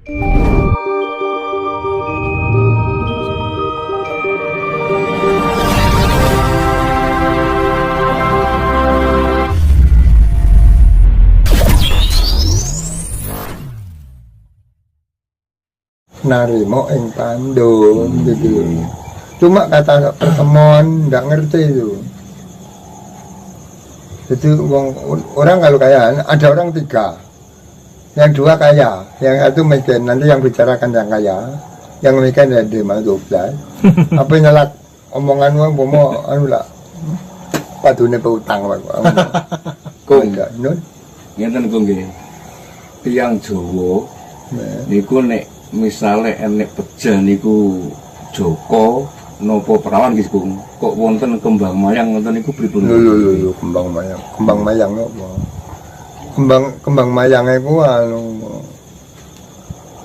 Narimo ing pandum gitu. Cuma kata pertemuan nggak ngerti itu. Jadi orang kalau kaya ada orang 3, yang 2 kaya, yang 1 miskin. Nanti yang bicarakan yang kaya, yang miskin ada 12. Apa nyelak omongan uang bomo anu lah. Padune peutang Pak. Kong enggak nun. Ngeten kong nggih. Tiyang Jawa niku nek misale enek pejah niku Joko napa perawan nggih Kong. Kok wonten kembang mayang ngoten niku pripun? Lho kembang mayang. Kembang mayang napa? Kembang mayang iku anu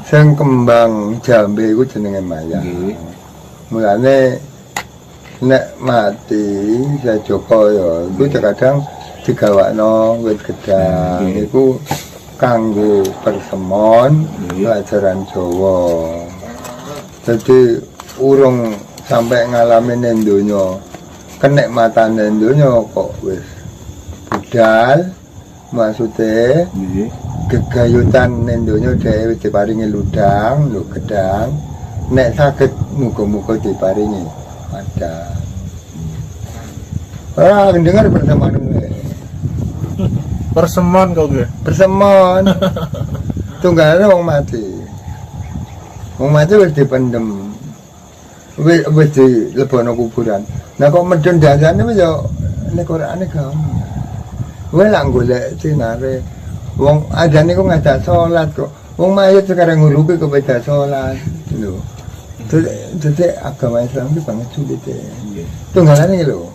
sing kembang jambe iku jenenge mayang. Nggih. Mulane nek mati saya Joko ya iku kadang digawakno wit gedang iku kanggo persemon pelajaran Jawa. Jadi urung sampai ngalami ning donya kenikmatan ning donya kok wis budal, maksude gegayutan ning donya dhewe diparingi ludang, lho gedang. Nek saged muga-muga diparingi ada. Dengar persemon ini. Persemon kok gue. Persemon. Tunggale wong mati. Wong mati wis dipendem. Wis dilebono kuburan. Nah kok medun dasane wis yo nek Qur'ane gampang. Kowe lak golek sinare. Wong adane kok ngajak salat kok. Wong mayit sekarang ngurupi kok beda salat. Lho. Jadi agama Islam itu banget sulit ya. Tunggalannya lho.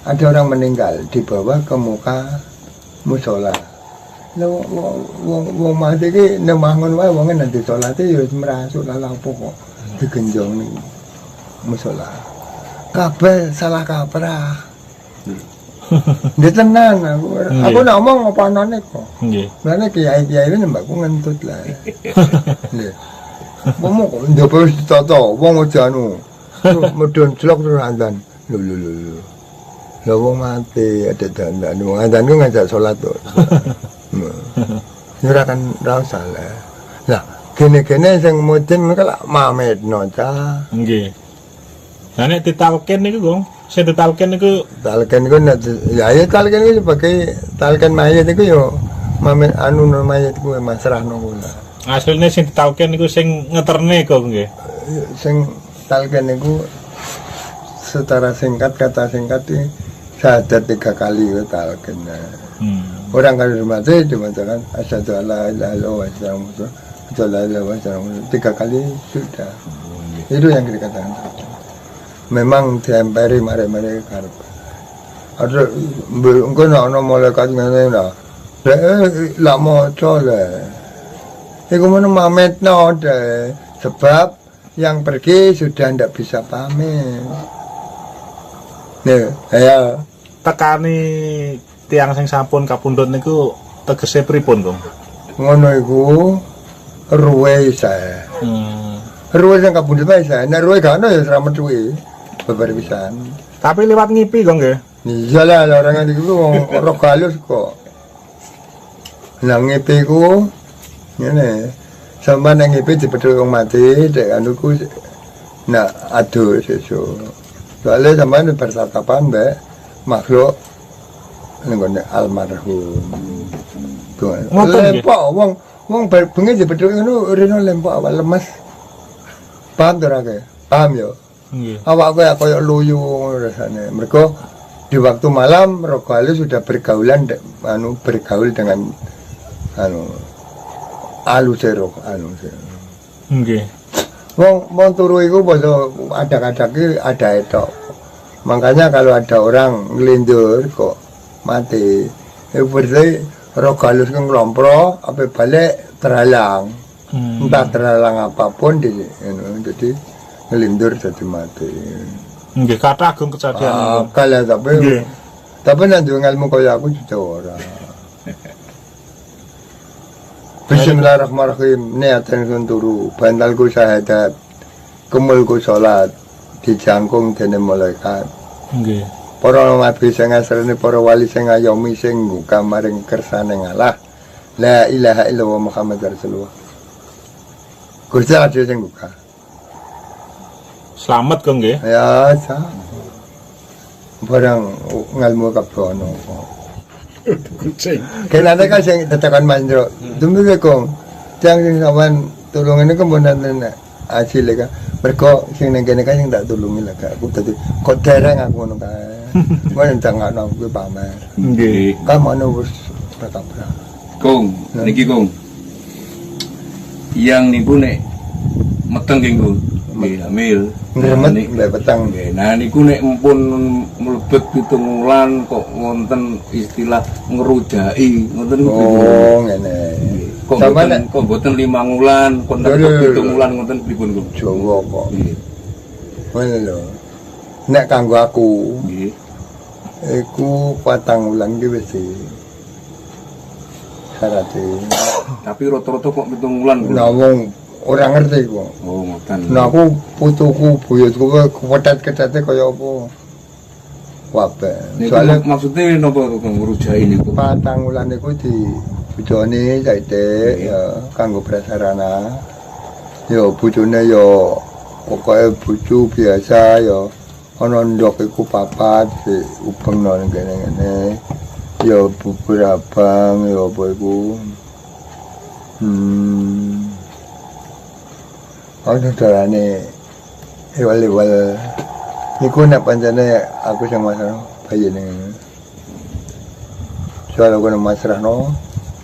Ada orang meninggal dibawa ke muka musola. Lho wong mati ki nemangun wae wong nanti salate ya merasuk lha opo kok digenjong ning musola. Kabeh salah kaprah. Dia tenan aku nak ngomong apa anane kok. Nggih. Mulane kiai-kiai ini mbakku ngentut lah. Nggih. Wong kok njopo wis ditata, wong aja anu. Medun jlok terus andan. Lho. Lah wong mati ada dandan. Wong andan ku ngajak salat to. Ora kan ra salah. Lah, gene-gene sing mudin kok lak mametno ta. Nggih. Lah nek ditalken niku, Gong. Sing ditalken niku talken ku ya talken ku sebagai talken mayit iku yo mamet anu mayit ku masrahno kula. Asline sing ditalken niku sing ngeterne kok nggih. Sing talken niku secara singkat kata singkat syahadat 3 kali talken. Orang kalau mati dibacakan asyhadu alla ilaha illallah wa asyhadu alla ilaha illallah 3 kali sudah. Itu yang dikatakan. Memang diemperi mare-mare karep. Ada engko ana malaikat ngene lho. Lak maca le. Iku men mametno de sebab yang pergi sudah ndak bisa pamit. Nih, ya tekani tiang sing sampun kapundhut niku tegese pripun, Gong? Ngono iku ruwe saya. Ruwe sing kapundhut wae saya. Nek ruwe gak ono ya seramet suwe. Beber pisan. Tapi lewat ngipi, Gong nggih. Iyalah larangan iku wong ora halus kok. Lah ngipi ku ngene. Sampeyan nang ngipi dipethuk wong mati, dek anu ku nak aduh sesuk. Soalnya sampeyan bertatapan mbek makhluk nggone almarhum. Lempok wong bengi dipethuk ngono rene lempok awak lemes. Paham to ra ke? Paham yo. Nggih. Awak koyo luyu rasane. Mergo di waktu malam roh halus sudah bergaul dengan alus roh alus. Nggih. Wong turu iku basa ada-ada ki ada etok. Makanya kalau ada orang ngelindur kok mati, itu berarti roh halus kan ngelompro, apa balik terhalang, entah terhalang apapun jadi ngelindur jadi mati. Nggih, kata agung kejadian. Kalau tapi nanti ilmu kaya aku juga orang. Bismillahirrahmanirrahim. Niatan kun turu, bantalku syahadat, kemulku salat, dijangkung dening malaikat. Nggih. Para nabi sing asrene para wali sing ngayomi sing ngbuka maring kersane Allah. La ilaha illallah Muhammad Rasulullah. Gusti Allah sing ngbuka. Selamat kok nggih. Ya, sa. Barang ngalmu kabrono. Kucing. Kenapa kan sing tetekan mandro? Dumile kong. Tiang sing sawan tulungane kemudian hasil ka. Mergo sing ning kene kan sing tak tulungi lah aku dadi kok dereng aku ngono kae. Mun ndangakno kuwi pamer. Nggih. Kamono wis takabra. Kong, niki Kong. Yang niku nek meteng kengku. Nggih, amil. Ngremet mbek petang. Nggih. Nah niku nek mumpun mlebet 7 wulan kok wonten istilah ngerujaki, ngoten niku. Oh, ngene. Kok Sampeyan mboten 5 wulan, kok nek 7 wulan ngoten pripun Kong? Jawa kok. Nggih. Ngono lho. Nek kanggo aku, Nggih. iku 4 wulan ki wis sarate. Tapi rata-rata kok 7 wulan. Kong? Nah wong ora ngerti kok. Oh, ngoten. Nah aku putuku buyutku kepetet-ketete kaya apa. Wabe. Niku Soale maksudnya napa Kong ngerujaki niku? 4 wulan iku di bojone saite ya kanggo prasarana. Ya bojone ya pokoke bojo biasa ya ana ndok iku papat ubengno ngene-ngene. Ya bubur abang ya apa iku. Ana dalane ewal-ewal niku nek pancene aku sing masrah bayine. Soal aku masrahno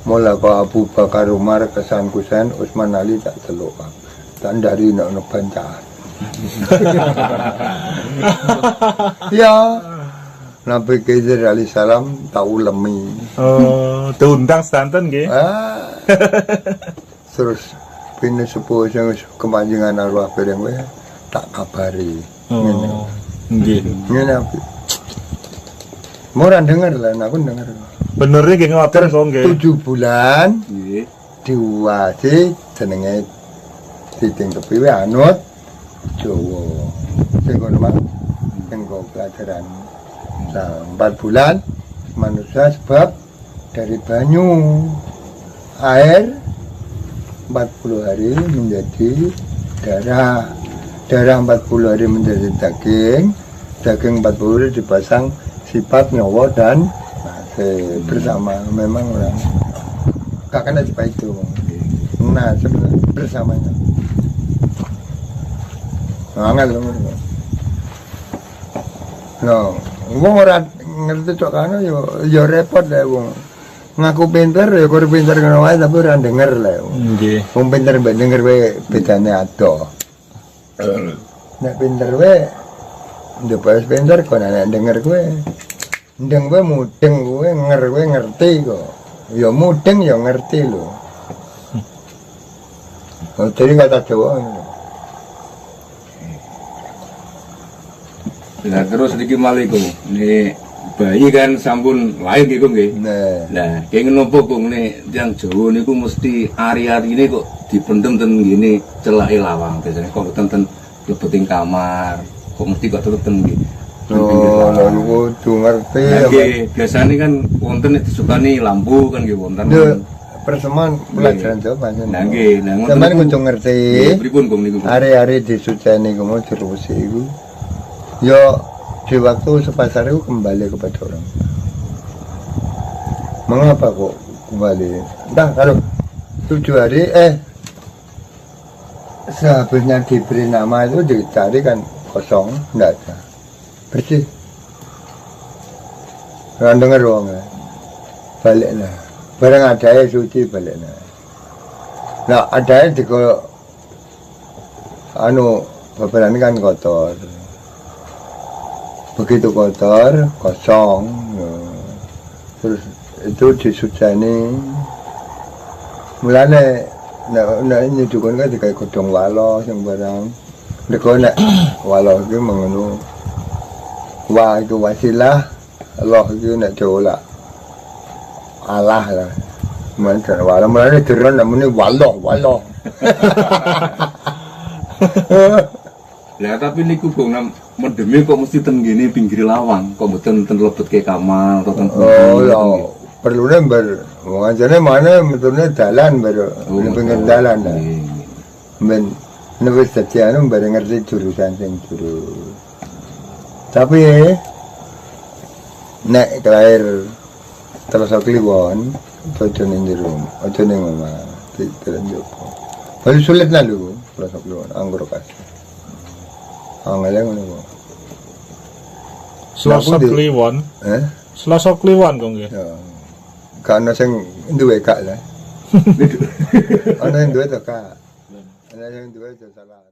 mula ka Abu Bakar Umar Kesan Kusen Utsman Ali tak celuk. Tak ndari nek ono bancahan. Ya. Nabi Khidir alaihi salam tak ulemi. Oh, diundang sedanten nggih. Terus pine sepuh sing kepanjenengan arwah bareng wae tak kabari. Ngene. Oh. Nggih. Ngene apa? Mora denger lah, aku denger. Bener nggih ngoten kok nggih. 7 bulan Nggih. diwasi jenenge ditingkepi wae anut Jawa. Sing ngono mah sing kok pelajaran. Nah, 4 bulan manusia sebab dari banyu air 40 hari menjadi darah 40 hari menjadi daging 40 hari dipasang sifat nyawa dan bersama memang orang gak kena seperti itu nah sebenarnya bersamanya angel loh no wong ora ngerti cok kana yo repot lah wong ngaku pinter ya kur pinter ngono wae tapi ora denger lah Nggih. wong pinter mbek denger wae bedane ado nek pinter wae ndek pas pinter kok nek denger kowe ndeng wae mudeng kowe wae ngerti kok ya mudeng ya ngerti lho oh tadi kata Jawa Nah terus niki malih Kong. Nih bayi kan sampun lahir nggih Kong nggih. Nah, kenging napa Kong nek tiyang Jawa niku mesti ari-arine kok dipendem ten ngene celake lawang. Biasane kok ten lebeting kamar. Kok mesti kok tetep ten nggih. oh lho kudu ngerti Nggih, biasane kan wonten nek disukani lampu kan nggih wonten. pertemuan pelajaran Jawa pancen Nah nggih, nah ngoten. sampeyan kudu ngerti Pripun Kong niku? hari-hari disuceni kuwi dirusi iku yo di waktu sepasar itu kembali kepada orang. Mengapa kok kembali? Entah kalau 7 hari sehabisnya diberi nama itu dicari kan kosong, enggak ada, bersih. Orang dengar orang baliklah, barang ada yang suci baliklah. Nah ada yang juga babaran kan kotor. Begitu kotor, kosong, terus itu disujani. Mulane, nek ini juga kan dikai godong walo yang barang. Mereka nek walo itu mengenai wa itu wasilah, Allah itu nek jola Allah lah. Mantan wala mulane turun namanya waloh. Lah tapi niku Bung mendeme kok mesti ten ngene pinggir lawang, kok mboten ten lebet ke kamar atau ten. Oh ya, perlunya wong anjane mana metune dalan bar pinggir dalan dah. Men wis dadi anu bareng ngerti jurusan sing jurus. Tapi nek kelair terus kliwon, ojo ning jero, ojo ning omah, ditelan jopo. Paling sulit na lho, terus kliwon anggur kas. Angel ngono. Selasa Kliwon. Selasa Kliwon kok nggih. Ya. Karena sing duwe kak lah. Ana sing duwe to kak. Ana sing duwe to salah.